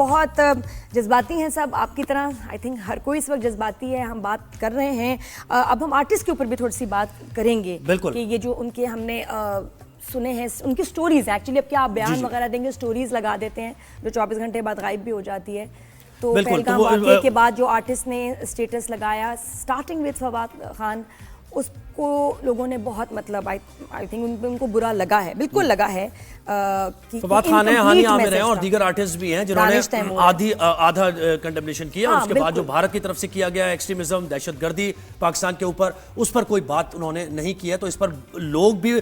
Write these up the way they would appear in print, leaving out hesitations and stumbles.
बहुत जज्बाती हैं सब आपकी तरह। आई थिंक हर कोई इस वक्त जज्बाती है। हम बात कर रहे हैं, अब हम आर्टिस्ट के ऊपर भी थोड़ी सी बात करेंगे कि ये जो उनके हमने सुने हैं उनकी स्टोरीज एक्चुअली, अब क्या आप बयान वगैरह देंगे, स्टोरीज लगा देते हैं जो 24 घंटे बाद गायब भी हो जाती है। तो पहलगाम वाक़े के बाद जो आर्टिस्ट ने स्टेटस लगाया स्टार्टिंग विद फवाद खान, उसको लोगों ने बहुत मतलब आई थिंक उनको बुरा लगा है, बिल्कुल लगा है कि फवाद खान है, हानी आमिर हैं और दीगर आर्टिस्ट भी हैं जिन्होंने आधा कंडेमनेशन किया। उसके बाद जो भारत की तरफ से किया गया एक्सट्रीमिज्म, दहशतगर्दी पाकिस्तान के ऊपर, उस पर कोई बात उन्होंने नहीं की है। तो इस पर लोग भी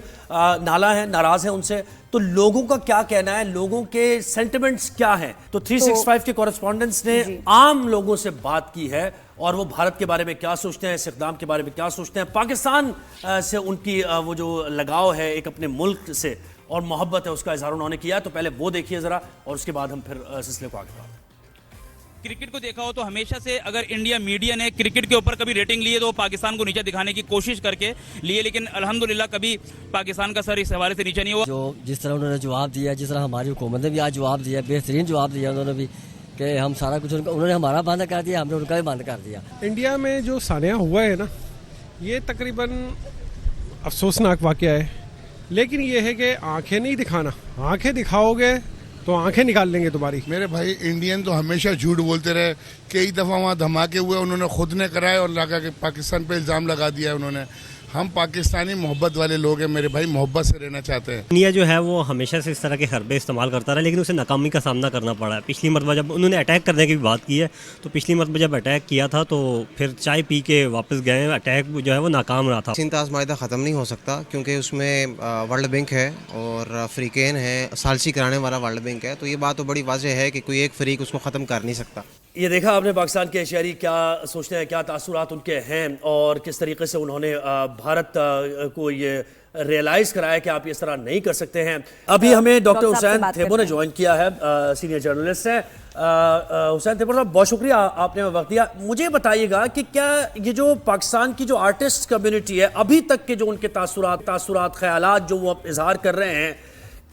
नाला हैं, नाराज हैं उनसे। तो लोगों का क्या कहना है, लोगों के सेंटिमेंट्स क्या हैं? तो 365 के कॉरेस्पॉन्डेंट्स ने आम लोगों से बात की है और वो भारत के बारे में क्या सोचते हैं, इस इक़दाम के बारे में क्या सोचते हैं, पाकिस्तान से उनकी वो जो लगाव है एक अपने मुल्क से और मोहब्बत है उसका इजहार उन्होंने किया। तो पहले वो देखिए जरा और उसके बाद हम फिर सिलसिले को आगे बढ़ाते हैं। क्रिकेट को देखा हो तो हमेशा से अगर इंडिया मीडिया ने क्रिकेट के ऊपर कभी रेटिंग ली है तो पाकिस्तान को नीचे दिखाने की कोशिश करके लिए, लेकिन अल्हम्दुलिल्लाह कभी पाकिस्तान का सर इस हवाले से नीचे नहीं हुआ। जो जिस तरह उन्होंने जवाब दिया, जिस तरह हमारी हुकूमत ने भी आज जवाब दिया, बेहतरीन जवाब दिया उन्होंने भी कि हम सारा कुछ उन्होंने हमारा बंद कर दिया, हमने उनका भी बंद कर दिया। इंडिया में जो सानिया हुआ है ना, ये तकरीबन अफसोसनाक वाक़या है, लेकिन ये है कि आंखें नहीं दिखाना, आंखें दिखाओगे तो आंखें निकाल लेंगे तुम्हारी। मेरे भाई इंडियन तो हमेशा झूठ बोलते रहे। कई दफ़ा वहाँ धमाके हुए, उन्होंने खुद ने कराए और लगा के पाकिस्तान पे इल्ज़ाम लगा दिया उन्होंने। हम पाकिस्तानी मोहब्बत वाले लोग हैं मेरे भाई, मोहब्बत से रहना चाहते हैं। इंडिया जो है वो हमेशा से इस तरह के हरबे इस्तेमाल करता रहा, लेकिन उसे नाकामी का सामना करना पड़ा है। पिछली मरतबा जब उन्होंने अटैक करने की भी बात की है, तो पिछली मरतबा जब अटैक किया था तो फिर चाय पी के वापस गए, अटैक जो है वो नाकाम रहा था। सिंताज माहिदा ख़त्म नहीं हो सकता क्योंकि उसमें वर्ल्ड बैंक है और अफ्रीकन है, सालसी कराने वाला वर्ल्ड बैंक है। तो ये बात तो बड़ी वाज़ेह है कि कोई एक फरीक उसको ख़त्म कर नहीं सकता। ये देखा आपने पाकिस्तान के शहरी क्या सोचते हैं, क्या तासुरात उनके हैं और किस तरीके से उन्होंने भारत को ये रियलाइज कराया कि आप इस तरह नहीं कर सकते हैं। अभी हमें डॉक्टर हुसैन थेबो ने ज्वाइन किया है, सीनियर जर्नलिस्ट हैं। हुसैन थेबो साहब, बहुत शुक्रिया आपने वक्त दिया। मुझे बताइएगा कि क्या ये जो पाकिस्तान की जो आर्टिस्ट कम्युनिटी है, अभी तक के जो उनके तासुरात ख्यालात जो वो इजहार कर रहे हैं,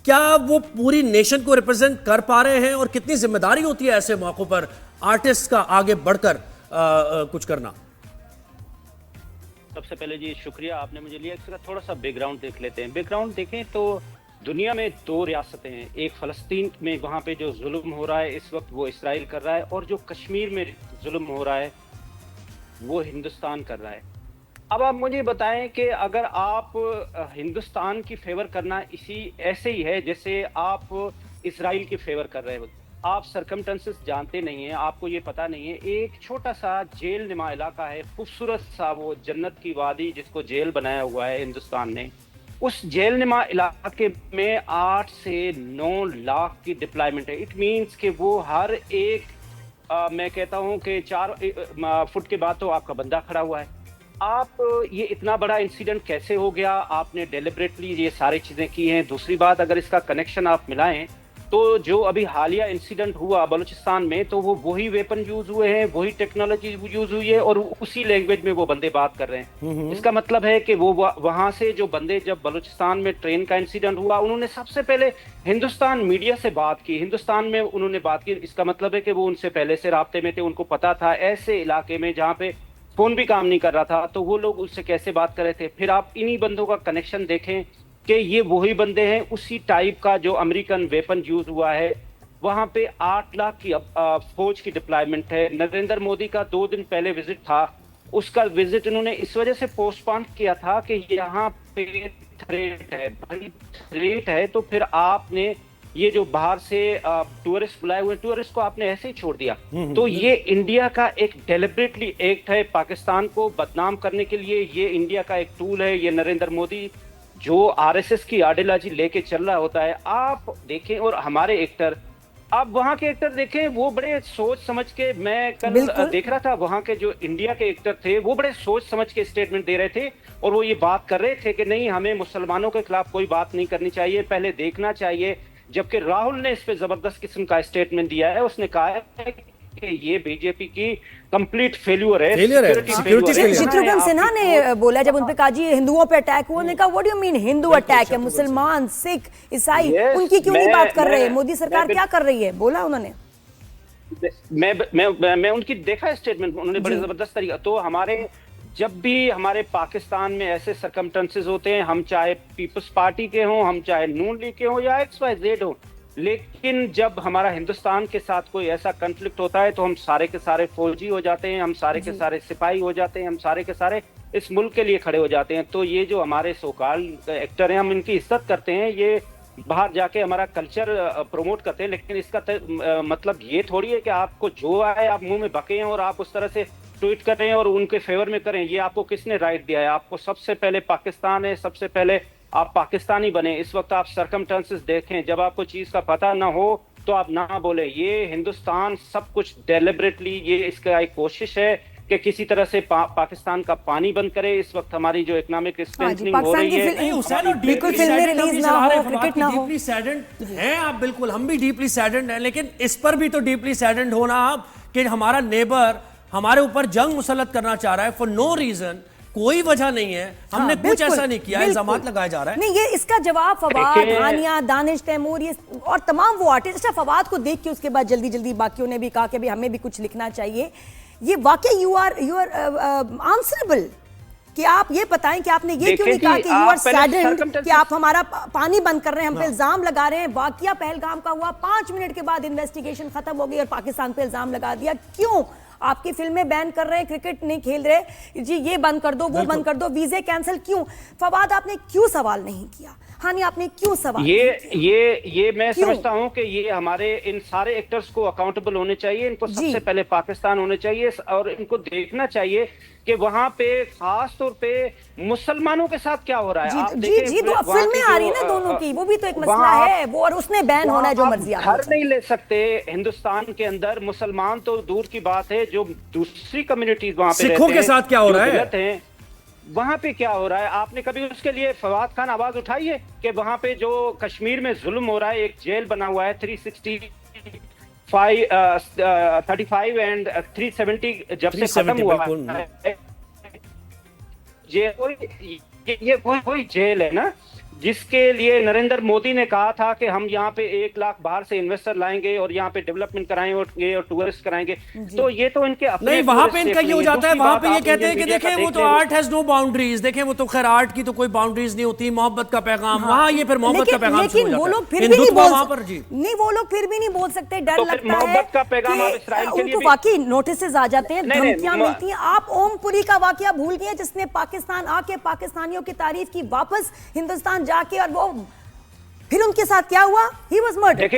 क्या वो पूरी नेशन को रिप्रेजेंट कर पा रहे हैं और कितनी जिम्मेदारी होती है ऐसे मौक़ों पर आर्टिस्ट का आगे बढ़कर कुछ करना? सबसे पहले जी शुक्रिया, आपने मुझे लिया। इसका थोड़ा सा बैकग्राउंड देख लेते हैं। बैकग्राउंड देखें तो दुनिया में दो रियासतें हैं, एक फ़लस्तीन में वहाँ पे जो जुल्म हो रहा है इस वक्त वो इसराइल कर रहा है, और जो कश्मीर में जुल्म हो रहा है वो हिंदुस्तान कर रहा है। अब आप मुझे बताएं कि अगर आप हिंदुस्तान की फेवर करना इसी ऐसे ही है जैसे आप इसराइल की फेवर कर रहे हो। आप सरकमस्टेंसेस जानते नहीं हैं, आपको ये पता नहीं है। एक छोटा सा जेल नुमा इलाका है, खूबसूरत सा वो जन्नत की वादी जिसको जेल बनाया हुआ है हिंदुस्तान ने, उस जेल नुमा इलाके में 8 से 9 लाख की डिप्लॉयमेंट है। इट मीन्स कि वो हर एक मैं कहता हूँ कि 4 फुट के बाद तो आपका बंदा खड़ा हुआ है। आप ये इतना बड़ा इंसिडेंट कैसे हो गया? आपने डेलिबरेटली ये सारी चीज़ें की हैं। दूसरी बात, अगर इसका कनेक्शन आप मिलाएं तो जो अभी हालिया इंसिडेंट हुआ बलूचिस्तान में, तो वो वही वेपन यूज हुए हैं, वही टेक्नोलॉजी यूज हुई है और उसी लैंग्वेज में वो बंदे बात कर रहे हैं। इसका मतलब है कि वो वहां से जो बंदे, जब बलूचिस्तान में ट्रेन का इंसिडेंट हुआ, उन्होंने सबसे पहले हिंदुस्तान मीडिया से बात की, हिंदुस्तान में उन्होंने बात की। इसका मतलब है कि वो उनसे पहले से राब्ते में थे, उनको पता था ऐसे इलाके में जहाँ पे फोन भी काम नहीं कर रहा था तो वो लोग उससे कैसे बात कर रहे थे। फिर आप इन्हीं बंदों का कनेक्शन देखें कि ये वही बंदे हैं, उसी टाइप का जो अमेरिकन वेपन यूज हुआ है। वहां पे 8 लाख की फौज की डिप्लॉयमेंट है। नरेंद्र मोदी का 2 दिन पहले विजिट था, उसका विजिट उन्होंने इस वजह से पोस्टपोन किया था कि यहाँ पे थ्रेट है, बड़ी थ्रेट है। तो फिर आपने ये जो बाहर से टूरिस्ट बुलाए हुए टूरिस्ट को आपने ऐसे ही छोड़ दिया। तो ये इंडिया का एक डेलिबरेटली एक्ट है, पाकिस्तान को बदनाम करने के लिए ये इंडिया का एक टूल है। ये नरेंद्र मोदी जो आरएसएस की आइडियोलॉजी लेके चल रहा होता है, आप देखें। और हमारे एक्टर, आप वहाँ के एक्टर देखें, वो बड़े सोच समझ के, मैं कल देख रहा था, वहाँ के जो इंडिया के एक्टर थे वो बड़े सोच समझ के स्टेटमेंट दे रहे थे और वो ये बात कर रहे थे कि नहीं, हमें मुसलमानों के खिलाफ कोई बात नहीं करनी चाहिए, पहले देखना चाहिए। जबकि राहुल ने इस पे जबरदस्त किस्म का स्टेटमेंट दिया है, उसने कहा है कि ये बीजेपी की कंप्लीट फेल्यूर है। शत्रुघ्न सिन्हा ने बोला जब उन पे कहा जी हिंदुओं पे अटैक हुआ, उन्होंने कहा what do you mean Hindu attack है, मुसलमान, सिख, ईसाई, उनकी क्यों नहीं बात कर रहे? मोदी सरकार क्या कर रही है, बोला उन्होंने। मैं उनकी देखा है स्टेटमेंट, उन्होंने बड़े जबरदस्त तरीका। तो हमारे जब भी हमारे पाकिस्तान में ऐसे सरकमस्टेंसेस होते हैं, हम चाहे पीपल्स पार्टी के हों, हम चाहे नून लीग के हों या XYZ हो, लेकिन जब हमारा हिंदुस्तान के साथ कोई ऐसा कॉन्फ्लिक्ट होता है तो हम सारे के सारे फौजी हो जाते हैं, हम सारे के सारे सिपाही हो जाते हैं, हम सारे के सारे इस मुल्क के लिए खड़े हो जाते हैं। तो ये जो हमारे सोकाल एक्टर हैं, हम इनकी इज्जत करते हैं, ये बाहर जाके हमारा कल्चर प्रमोट करते हैं, लेकिन इसका मतलब ये थोड़ी है कि आपको जो आए आप मुंह में बके हैं और आप उस तरह से ट्वीट कर रहे हैं और उनके फेवर में करें। ये आपको किसने राइट दिया है? आपको सबसे पहले पाकिस्तान है, सबसे पहले आप पाकिस्तानी बने। इस वक्त आप सरकमस्टेंसेस देखें, जब आपको चीज का पता ना हो तो आप ना बोले। ये हिंदुस्तान सब कुछ डेलिबरेटली, ये इसका एक कोशिश है कि किसी तरह से पाकिस्तान का पानी बंद करे। इस वक्त हमारी जो इकोनॉमिक स्ट्रेंथनिंग हो रही है, बिल्कुल फिल्में रिलीज ना हो, क्रिकेट ना हो, डीपली सैडेंड हैं आप, बिल्कुल हम भी डीपली सैडेंड हैं, लेकिन इस पर भी तो डीपली सैडेंड होना आप कि हमारा नेबर हमारे ऊपर जंग मुसल्लत करना चाह रहा है फॉर नो रीजन, कोई वजह नहीं है, हमने कुछ ऐसा नहीं किया, इल्जामात लगाया जा रहा है। नहीं, ये इसका जवाब फवाद, हानिया, दानिश तैमूर, ये और तमाम वो आर्टिस्ट। अच्छा, फवाद को देख के उसके बाद जल्दी जल्दी बाकियों ने भी कहा कि हमें भी कुछ लिखना चाहिए। ये वाकई यू आर आंसरेबल कि आप ये बताएं कि आपने ये क्यों नहीं कहा कि यू आर सैडेंड कि आप हमारा पानी बंद कर रहे हैं, हम पे इल्जाम लगा रहे हैं। वाकया पहलगाम का हुआ, 5 मिनट के बाद इन्वेस्टिगेशन खत्म हो गई और पाकिस्तान पे इल्जाम लगा दिया। क्यों आपकी फिल्में बैन कर रहे हैं, क्रिकेट नहीं खेल रहे जी, ये बंद कर दो, वो बंद कर दो, वीजे कैंसिल क्यों? फवाद आपने क्यों सवाल नहीं किया? हानि आपने क्यों सवाल ये मैं समझता हूं कि ये हमारे इन सारे एक्टर्स को अकाउंटेबल होने चाहिए। इनको सबसे पहले पाकिस्तान होने चाहिए और इनको देखना चाहिए कि वहां पे खास तौर पे मुसलमानों के साथ क्या हो रहा है। जी, तो फिल्में आ रही है ना दोनों की, वो भी तो एक मसला है वो, और उसने बैन होना है जो मर्जी। घर नहीं ले सकते हिंदुस्तान के अंदर, मुसलमान तो दूर की बात है, जो दूसरी कम्युनिटीज वहां पे सिखों के साथ क्या हो रहा है, वहां पे क्या हो रहा है? आपने कभी उसके लिए फवाद खान आवाज उठाई है कि वहां पे जो कश्मीर में जुल्म हो रहा है, एक जेल बना हुआ है 35 एंड 370 जब से खत्म हुआ है, ये कोई जेल है ना जिसके लिए नरेंद्र मोदी ने कहा था कि हम यहाँ पे 1 लाख बाहर से इन्वेस्टर लाएंगे और यहाँ पे डेवलपमेंट कराएंगे और टूरिस्ट कराएंगे। तो ये तो इनके अपने नहीं, वहां पे इनका ये हो जाता है, वहां पे ये कहते हैं कि देखें वो तो आर्ट हैज नो बाउंड्रीज, देखें वो तो खैर आर्ट की तो कोई बाउंड्रीज नहीं होती, मोहब्बत का पैगाम वहां, ये फिर मोहब्बत का पैगाम लेकिन वो लोग फिर भी नहीं बोल नहीं, वो लोग फिर भी नहीं बोल सकते, डर लगता है मोहब्बत का पैगाम उनको। वाकई नोटिसेस आ जाते हैं, धमकियां मिलती हैं। आप ओमपुरी का वाकया भूल गए जिसने पाकिस्तान आके पाकिस्तानियों की तारीफ की, वापस हिंदुस्तान जाके, और वो फिर उनके साथ क्या हुआ? He was murdered.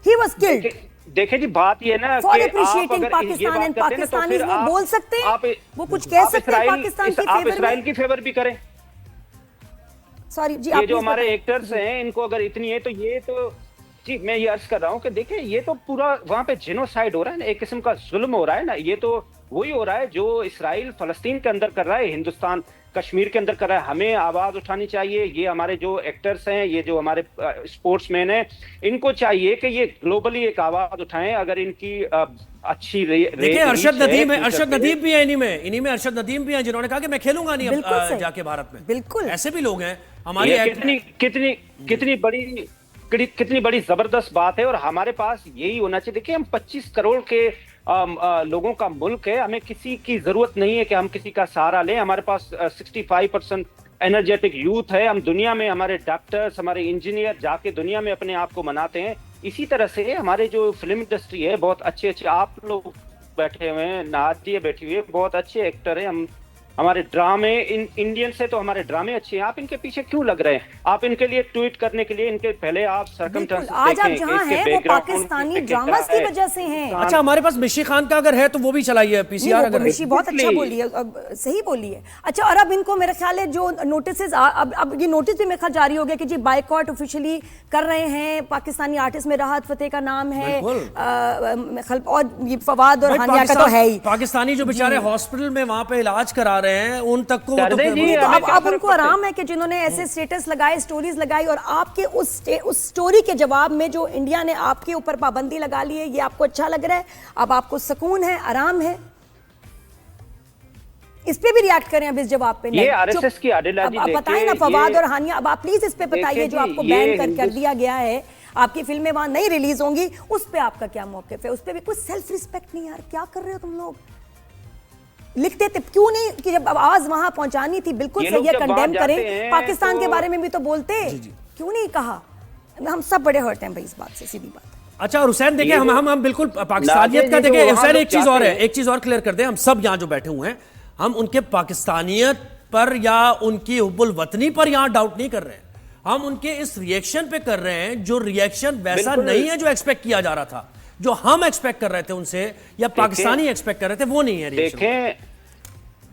He was killed. देखें जी, बात ये ना For appreciating Pakistan and Pakistanis, वो बोल सकते हैं, वो कुछ कह सकते हैं पाकिस्तान की फेवर में, इस्राइल की फेवर भी करें। सॉरी जी, ये जो हमारे एक्टर्स हैं, इनको अगर इतनी है तो ये तो जी मैं ये अर्ज कर रहा हूँ कि देखें ये तो पूरा वहां पे जेनोसाइड हो रहा है ना, एक किस्म का जुल्म हो रहा है ना। ये तो वही हो रहा है जो इस्राइल फलस्तीन के अंदर कर रहा है, हिंदुस्तान कश्मीर के अंदर कर रहा है। हमें आवाज उठानी चाहिए। ये हमारे जो एक्टर्स हैं, ये जो हमारे स्पोर्ट्समैन हैं, इनको चाहिए कि ये ग्लोबली एक आवाज उठाएं। अगर इनकी अच्छी देखिए अरशद नदीम है, अरशद नदीम भी है इन्हीं में अरशद नदीम भी हैं जिन्होंने कहा कि मैं खेलूंगा नहीं जाके भारत में। बिल्कुल ऐसे भी लोग हैं हमारी। कितनी बड़ी जबरदस्त बात है। और हमारे पास यही होना चाहिए। देखिए हम 25 करोड़ के लोगों का मुल्क है, हमें किसी की जरूरत नहीं है कि हम किसी का सहारा लें। हमारे पास 65% एनर्जेटिक यूथ है। हम दुनिया में, हमारे डॉक्टर्स, हमारे इंजीनियर जाके दुनिया में अपने आप को मनाते हैं। इसी तरह से हमारे जो फिल्म इंडस्ट्री है, बहुत अच्छे आप लोग बैठे हुए हैं, नादिया बैठी हुई है, बहुत अच्छे एक्टर हैं। हमारे ड्रामे इंडियन से तो हमारे ड्रामे अच्छे हैं। आप इनके पीछे क्यों लग रहे हैं? आप इनके लिए ट्वीट करने के लिए इनके पहले आप सरकमस्टेंसेस देखें। आज आप जहां हैं वो पाकिस्तानी ड्रामास की वजह से हैं। अच्छा, हमारे पास मिशी खान का अगर है तो वो भी चलाइए पीसीआर। अगर मिशी बहुत अच्छा बोली है, सही बोली है। अच्छा, और अब इनको मेरे ख्याल है जो नोटिस, अब ये नोटिस भी मेरे ख्याल जारी हो गया कि जी बाइकॉट ऑफिशियली कर रहे हैं पाकिस्तानी आर्टिस्ट में। राहत फतेह का नाम है और ये फवाद और हानिया का तो है ही। पाकिस्तानी जो बेचारे हॉस्पिटल में वहां पे इलाज करा रहे हैं, उन तक को अब उनको आराम है कि जिन्होंने ऐसे स्टेटस लगाए, स्टोरीज लगाई, और आपके उस स्टोरी के जवाब में जो इंडिया ने आपके ऊपर पाबंदी लगा ली है, ये आपको अच्छा लग रहा है? अब आपको सुकून है, आराम है? इस पे भी रिएक्ट करें अब इस जवाब पे। ये आरएसएस की आइडियोलॉजी बताएं ना फवाद और हानिया, अब आप प्लीज इस पे बताइए जो आपको बैन कर दिया गया है। आपकी फिल्में वहां नहीं रिलीज होंगी, उस पे आपका क्या मौक़िफ़ है? उस पे भी कोई सेल्फ रिस्पेक्ट नहीं यार, क्या कर रहे हो तुम लोग? लिखते थे क्यों नहीं कि जब आवाज वहां पहुंचानी थी, बिल्कुल सही है, कंडेम करें, पाकिस्तान के बारे में भी तो बोलते, क्यों नहीं कहा? हम सब बड़े हर्ट हैं भाई इस बात से, सीधी बात। अच्छा हुसैन देखिए, हम बिल्कुल पाकिस्तानियत का देखिए हुसैन, एक चीज और क्लियर कर दें, हम सब यहाँ जो बैठे हुए हैं, हम उनके पाकिस्तानियत पर या उनकी हुब्बुल वतनी पर यहाँ डाउट नहीं कर रहे हैं, हम उनके इस रिएक्शन पे कर रहे हैं जो रिएक्शन वैसा नहीं है जो एक्सपेक्ट किया जा रहा था, जो हम एक्सपेक्ट कर रहे थे उनसे या पाकिस्तानी एक्सपेक्ट कर रहे थे, वो नहीं है रिएक्शन।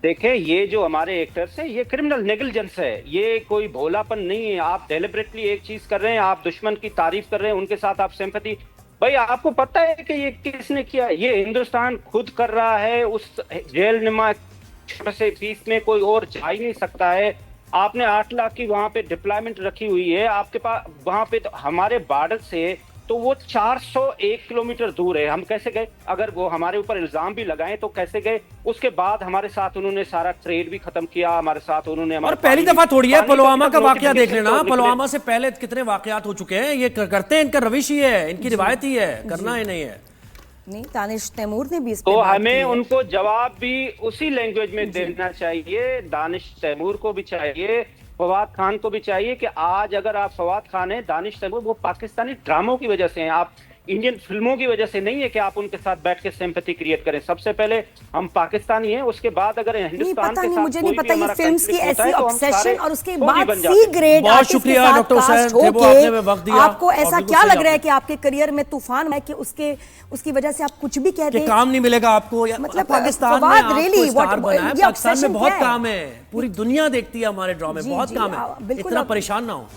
देखें ये जो हमारे एक्टर्स है, ये क्रिमिनल नेग्लिजेंस है, ये कोई भोलापन नहीं है। आप डेलिबरेटली एक चीज कर रहे हैं, आप दुश्मन की तारीफ कर रहे हैं, उनके साथ आप सिंपैथी, भाई आपको पता है कि ये किसने किया? ये हिंदुस्तान खुद कर रहा है। उस जेल नुमा से फीस में कोई और जा ही नहीं सकता है। आपने 8 लाख की वहां पे डिप्लॉयमेंट रखी हुई है आपके पास वहां पे, तो हमारे बॉर्डर से तो वो 401 किलोमीटर दूर है। हम कैसे गए? अगर वो हमारे ऊपर इल्जाम भी लगाएं तो कैसे गए? उसके बाद हमारे साथ उन्होंने सारा ट्रेड भी खत्म किया, हमारे साथ उन्होंने और पहली दफा थोड़ी है, पुलवामा का वाकया देख लेना, पुलवामा से पहले कितने वाकयात हो चुके हैं, ये करते हैं, इनका रविश ही है, इनकी रिवायत ही है, करना ही नहीं है। नहीं, दानिश तैमूर ने भी इस तो हमें उनको जवाब भी उसी लैंग्वेज में देना चाहिए। दानिश तैमूर को भी चाहिए, फवाद खान को भी चाहिए कि आज अगर आप फवाद खान है, दानिश तैमूर, वो पाकिस्तानी ड्रामों की वजह से हैं, आप इंडियन फिल्मों की वजह से नहीं है कि आप उनके साथ बैठ के सिंपैथी क्रिएट करें। सबसे पहले हम पाकिस्तानी हैं, उसके बाद अगर हिंदुस्तान के साथ मुझे नहीं पता ये फिल्म्स की ऐसी ऑब्सेशन और उसके बाद सी ग्रेड बहुत शुक्रिया डॉक्टर हुसैन, आपने वक्त दिया। आपको ऐसा क्या लग रहा है कि आपके करियर में तूफान है कि उसकी वजह से आप कुछ भी कह दें, काम नहीं मिलेगा आपको? मतलब पाकिस्तान में आपको स्टार बना है, पाकिस्तान में बहुत काम है, पूरी दुनिया देखती है हमारे ड्रामे, बहुत काम है, इतना परेशान ना हो।